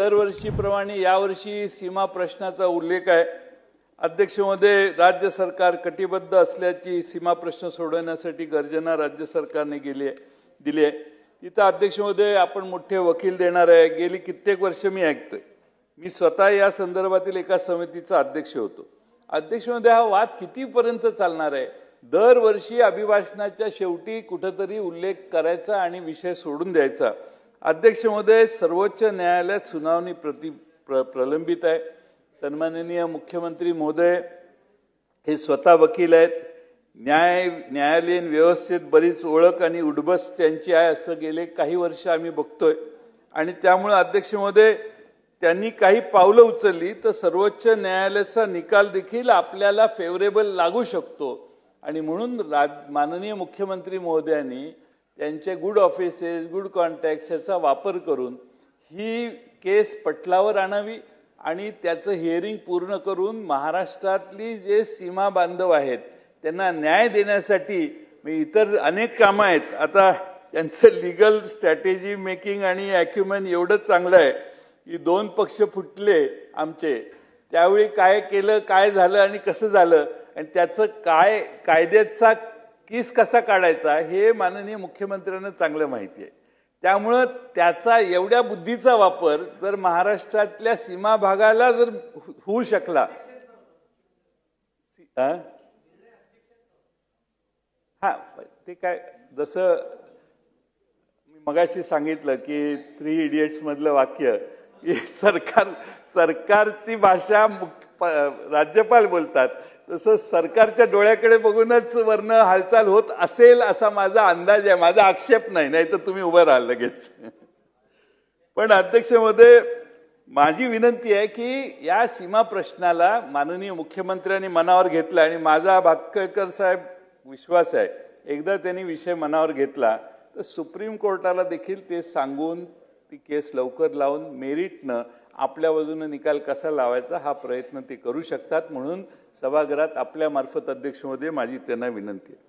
दरवर्षीप्रमाणे यावर्षी सीमा प्रश्नाचा उल्लेख आहे। अध्यक्ष महोदय, राज्य सरकार कटिबद्ध असल्याची सीमा प्रश्न सोडवण्यासाठी गर्जना राज्य सरकारने दिली आहे। तिथं अध्यक्ष महोदय आपण मोठे वकील देणार आहे। गेली कित्येक वर्ष मी ऐकतोय। मी स्वतः या संदर्भातील एका समितीचा अध्यक्ष होतो। अध्यक्ष महोदय, हा वाद कितीपर्यंत चालणार आहे? दरवर्षी अभिभाषणाच्या शेवटी कुठेतरी उल्लेख करायचा आणि विषय सोडून द्यायचा। अध्यक्ष महोदय, सर्वोच्च न्यायालयात सुनावणी प्रलंबित आहे। सन्माननीय मुख्यमंत्री महोदय हे स्वतः वकील आहेत। न्यायालयीन व्यवस्थेत बरीच ओळख आणि उडबस त्यांची आहे असं गेले काही वर्ष आम्ही बघतोय। आणि त्यामुळे अध्यक्ष महोदय, त्यांनी काही पावलं उचलली तर सर्वोच्च न्यायालयाचा निकाल देखील आपल्याला फेवरेबल लागू शकतो। आणि म्हणून माननीय मुख्यमंत्री महोदयांनी त्यांचे गुड ऑफिसेस, गुड कॉन्टॅक्ट्स याचा वापर करून ही केस पटलावर आणावी आणि त्याचं हिअरिंग पूर्ण करून महाराष्ट्रातली जे सीमा बांधव आहेत त्यांना न्याय देण्यासाठी इतर अनेक कामं आहेत। आता त्यांचं लीगल स्ट्रॅटेजी मेकिंग आणि ॲक्युमेन एवढं चांगलं आहे की दोन पक्ष फुटले आमचे, त्यावेळी काय केलं, काय झालं आणि कसं झालं आणि त्याचं काय कायद्याचा केस कसा काढायचा हे माननीय मुख्यमंत्र्यांना चांगलं माहिती आहे। त्यामुळं त्याचा एवढ्या बुद्धीचा वापर जर महाराष्ट्रातल्या सीमा भागाला जर होऊ शकला, हा ते काय, जसं मी मगाशी सांगितलं की 3 इडियट्स मधलं वाक्य की सरकारची भाषा राज्यपाल बोलतात, तसं सरकारच्या डोळ्याकडे बघूनच वरनं हालचाल होत असेल असा माझा अंदाज आहे। माझा आक्षेप नाही, नाही तर तुम्ही उभं राहाल लगेच। पण अध्यक्ष महोदय, माझी विनंती आहे की या सीमा प्रश्नाला माननीय मुख्यमंत्र्यांनी मनावर घेतला आणि माझा भातखळकर साहेब विश्वास आहे एकदा त्यांनी विषय मनावर घेतला तर सुप्रीम कोर्टाला देखील ते सांगून ती केस लवकर लावून मेरिटनं आपल्या बाजूने निकाल कसा लावायचा हा प्रयत्न ते करू शकतात। म्हणून सभागृहात आपल्या मार्फत अध्यक्ष महोदय माझी त्यांना विनंती आहे।